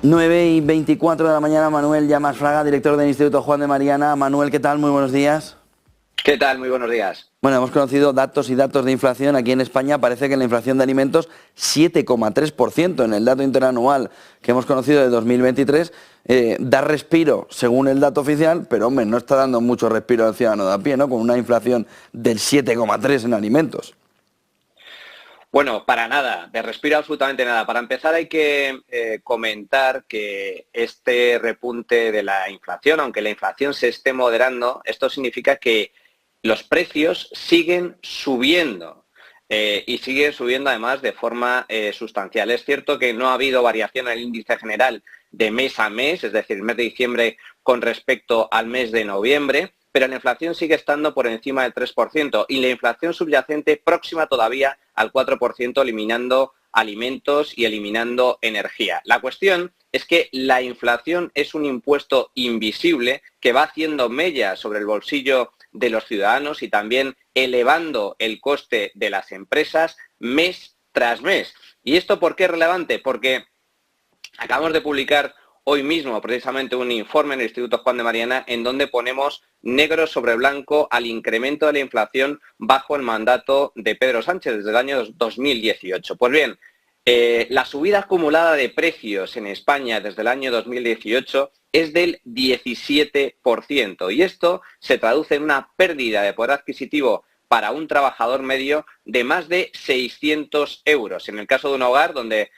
9:24 de la mañana, Manuel Llamas Fraga, director del Instituto Juan de Mariana. Manuel, ¿qué tal? Muy buenos días. ¿Qué tal? Muy buenos días. Bueno, hemos conocido datos y datos de inflación. Aquí en España parece que la inflación de alimentos 7,3% en el dato interanual que hemos conocido de 2023. Da respiro según el dato oficial, pero hombre, no está dando mucho respiro al ciudadano de a pie, ¿no? Con una inflación del 7,3% en alimentos. Bueno, para nada, de respiro absolutamente nada. Para empezar hay que comentar que este repunte de la inflación, aunque la inflación se esté moderando, esto significa que los precios siguen subiendo y siguen subiendo además de forma sustancial. Es cierto que no ha habido variación en el índice general de mes a mes, es decir, el mes de diciembre con respecto al mes de noviembre, pero la inflación sigue estando por encima del 3% y la inflación subyacente próxima todavía al 4%, eliminando alimentos y eliminando energía. La cuestión es que la inflación es un impuesto invisible que va haciendo mella sobre el bolsillo de los ciudadanos y también elevando el coste de las empresas mes tras mes. ¿Y esto por qué es relevante? Porque acabamos de publicar hoy mismo precisamente un informe en el Instituto Juan de Mariana en donde ponemos negro sobre blanco al incremento de la inflación bajo el mandato de Pedro Sánchez desde el año 2018. Pues bien, la subida acumulada de precios en España desde el año 2018 es del 17% y esto se traduce en una pérdida de poder adquisitivo para un trabajador medio de más de 600 euros. En el caso de un hogar donde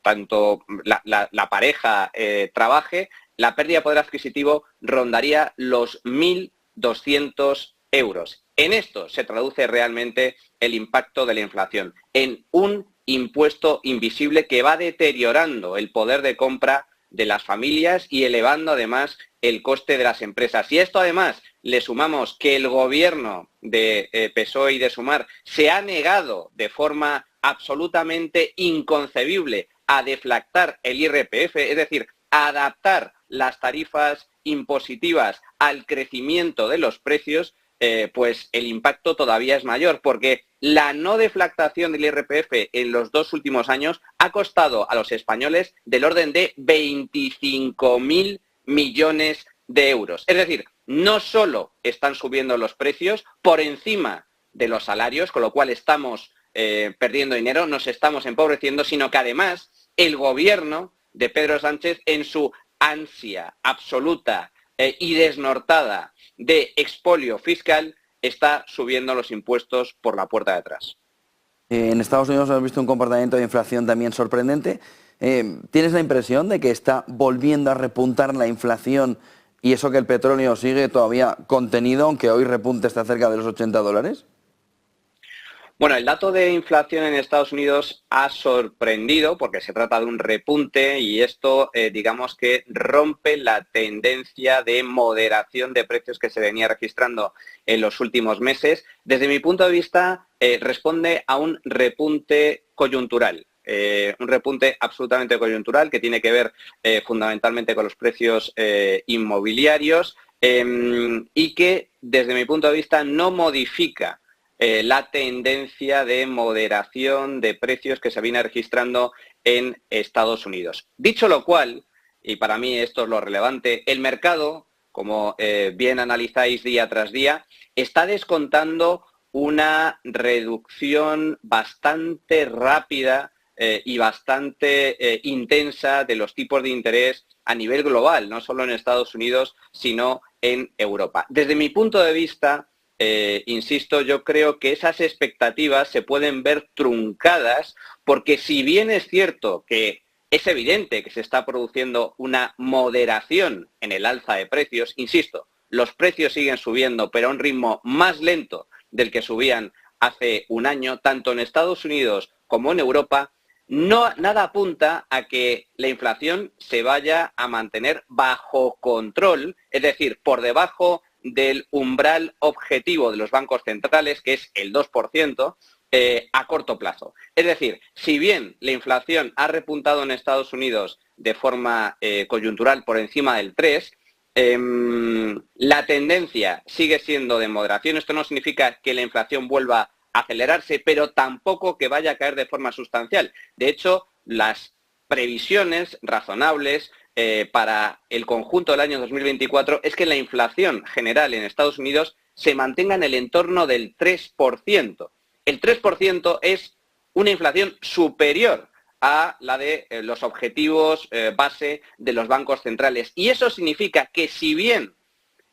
tanto la pareja trabaje, la pérdida de poder adquisitivo rondaría los 1.200 euros. En esto se traduce realmente el impacto de la inflación, en un impuesto invisible que va deteriorando el poder de compra de las familias y elevando además el coste de las empresas. Y esto además le sumamos que el gobierno de PSOE y de Sumar se ha negado de forma absolutamente inconcebible a deflactar el IRPF, es decir, a adaptar las tarifas impositivas al crecimiento de los precios, pues el impacto todavía es mayor, porque la no deflactación del IRPF en los 2 últimos años ha costado a los españoles del orden de 25.000 millones de euros. Es decir, no solo están subiendo los precios por encima de los salarios, con lo cual estamos perdiendo dinero, nos estamos empobreciendo, sino que además el gobierno de Pedro Sánchez, en su ansia absoluta y desnortada de expolio fiscal, está subiendo los impuestos por la puerta de atrás. En Estados Unidos hemos visto un comportamiento de inflación también sorprendente. ¿Tienes la impresión de que está volviendo a repuntar la inflación y eso que el petróleo sigue todavía contenido, aunque hoy repunte está cerca de los $80? Bueno, el dato de inflación en Estados Unidos ha sorprendido porque se trata de un repunte y esto, digamos que rompe la tendencia de moderación de precios que se venía registrando en los últimos meses. Desde mi punto de vista, responde a un repunte coyuntural. Un repunte absolutamente coyuntural que tiene que ver fundamentalmente con los precios inmobiliarios y que, desde mi punto de vista, no modifica la tendencia de moderación de precios que se viene registrando en Estados Unidos. Dicho lo cual, y para mí esto es lo relevante, el mercado, como bien analizáis día tras día, está descontando una reducción bastante rápida y bastante intensa de los tipos de interés a nivel global, no solo en Estados Unidos, sino en Europa. Desde mi punto de vista, insisto, yo creo que esas expectativas se pueden ver truncadas porque si bien es cierto que es evidente que se está produciendo una moderación en el alza de precios, insisto, los precios siguen subiendo pero a un ritmo más lento del que subían hace un año, tanto en Estados Unidos como en Europa, nada apunta a que la inflación se vaya a mantener bajo control, es decir, por debajo del umbral objetivo de los bancos centrales, que es el 2%, a corto plazo. Es decir, si bien la inflación ha repuntado en Estados Unidos de forma coyuntural por encima del 3%, la tendencia sigue siendo de moderación. Esto no significa que la inflación vuelva a acelerarse, pero tampoco que vaya a caer de forma sustancial. De hecho, las previsiones razonables para el conjunto del año 2024 es que la inflación general en Estados Unidos se mantenga en el entorno del 3%. El 3% es una inflación superior a la de los objetivos base de los bancos centrales. Y eso significa que si bien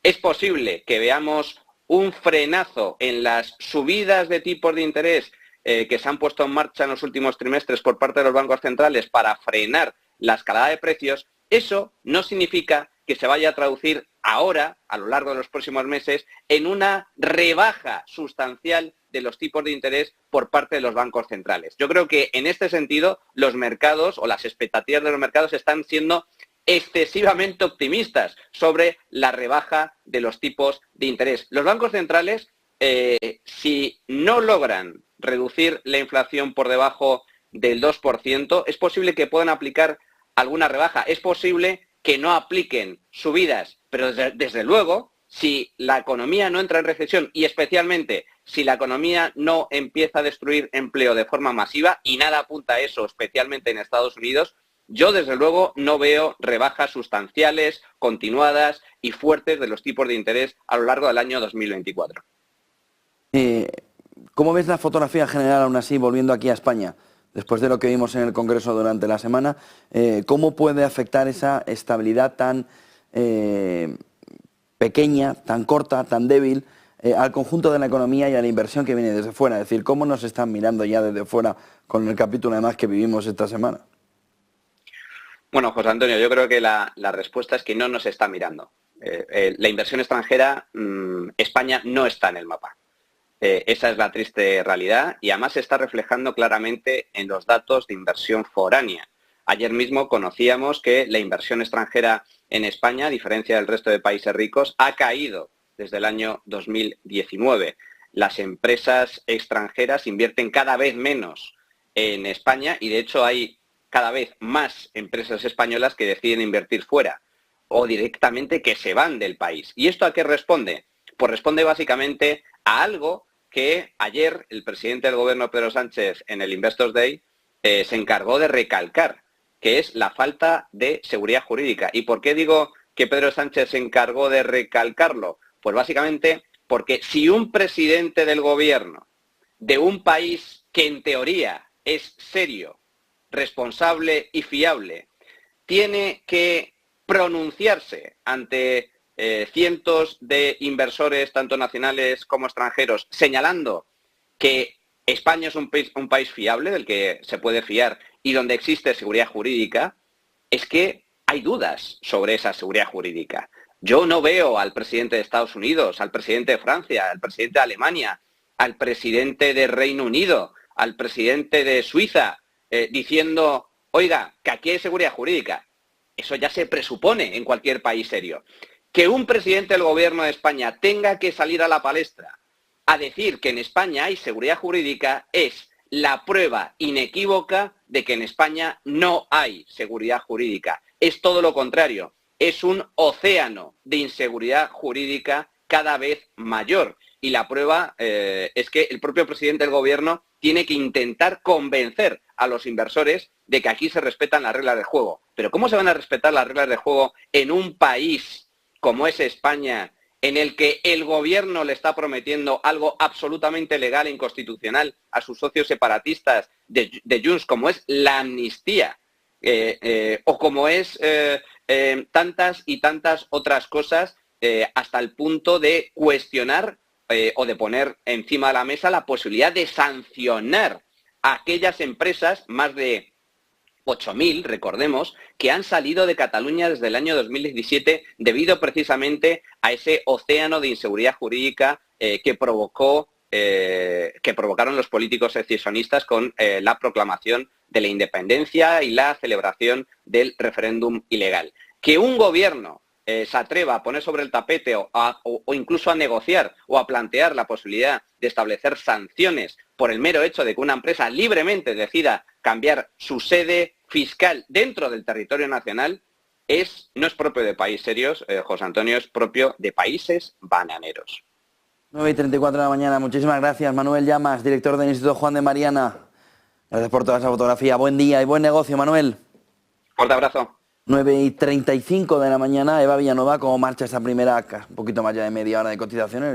es posible que veamos un frenazo en las subidas de tipos de interés que se han puesto en marcha en los últimos trimestres por parte de los bancos centrales para frenar la escalada de precios, eso no significa que se vaya a traducir ahora, a lo largo de los próximos meses, en una rebaja sustancial de los tipos de interés por parte de los bancos centrales. Yo creo que en este sentido los mercados o las expectativas de los mercados están siendo excesivamente optimistas sobre la rebaja de los tipos de interés. Los bancos centrales, si no logran reducir la inflación por debajo del 2%, es posible que puedan aplicar alguna rebaja. Es posible que no apliquen subidas, pero desde luego, si la economía no entra en recesión y especialmente si la economía no empieza a destruir empleo de forma masiva, y nada apunta a eso, especialmente en Estados Unidos, yo desde luego no veo rebajas sustanciales, continuadas y fuertes de los tipos de interés a lo largo del año 2024. ¿Cómo ves la fotografía general aún así, volviendo aquí a España? Después de lo que vimos en el Congreso durante la semana, ¿cómo puede afectar esa estabilidad tan pequeña, tan corta, tan débil al conjunto de la economía y a la inversión que viene desde fuera? Es decir, ¿cómo nos están mirando ya desde fuera con el capítulo además que vivimos esta semana? Bueno, José Antonio, yo creo que la respuesta es que no nos está mirando. La inversión extranjera, España no está en el mapa. Esa es la triste realidad y además se está reflejando claramente en los datos de inversión foránea. Ayer mismo conocíamos que la inversión extranjera en España, a diferencia del resto de países ricos, ha caído desde el año 2019. Las empresas extranjeras invierten cada vez menos en España y de hecho hay cada vez más empresas españolas que deciden invertir fuera o directamente que se van del país. ¿Y esto a qué responde? Pues responde básicamente a algo que ayer el presidente del gobierno, Pedro Sánchez, en el Investors Day, se encargó de recalcar, que es la falta de seguridad jurídica. ¿Y por qué digo que Pedro Sánchez se encargó de recalcarlo? Pues básicamente porque si un presidente del gobierno de un país que en teoría es serio, responsable y fiable, tiene que pronunciarse ante cientos de inversores, tanto nacionales como extranjeros, señalando que España es un país fiable, del que se puede fiar y donde existe seguridad jurídica, es que hay dudas sobre esa seguridad jurídica. Yo no veo al presidente de Estados Unidos, al presidente de Francia, al presidente de Alemania, al presidente de Reino Unido, al presidente de Suiza, diciendo, oiga, que aquí hay seguridad jurídica. Eso ya se presupone en cualquier país serio. Que un presidente del gobierno de España tenga que salir a la palestra a decir que en España hay seguridad jurídica es la prueba inequívoca de que en España no hay seguridad jurídica. Es todo lo contrario. Es un océano de inseguridad jurídica cada vez mayor. Y la prueba es que el propio presidente del gobierno tiene que intentar convencer a los inversores de que aquí se respetan las reglas de juego. Pero ¿cómo se van a respetar las reglas de juego en un país como es España, en el que el gobierno le está prometiendo algo absolutamente legal e inconstitucional a sus socios separatistas de Junts, como es la amnistía, o como es tantas y tantas otras cosas, hasta el punto de cuestionar o de poner encima de la mesa la posibilidad de sancionar a aquellas empresas, más de 8.000, recordemos, que han salido de Cataluña desde el año 2017 debido precisamente a ese océano de inseguridad jurídica que provocaron los políticos secesionistas con la proclamación de la independencia y la celebración del referéndum ilegal. Que un gobierno se atreva a poner sobre el tapete o incluso a negociar o a plantear la posibilidad de establecer sanciones por el mero hecho de que una empresa libremente decida cambiar su sede fiscal dentro del territorio nacional, no es propio de países serios, José Antonio, es propio de países bananeros. 9:34 de la mañana. Muchísimas gracias, Manuel Llamas, director del Instituto Juan de Mariana. Gracias por toda esa fotografía. Buen día y buen negocio, Manuel. Fuerte abrazo. 9:35 de la mañana, Eva Villanueva, ¿cómo marcha esta primera, un poquito más ya de media hora de cotización en el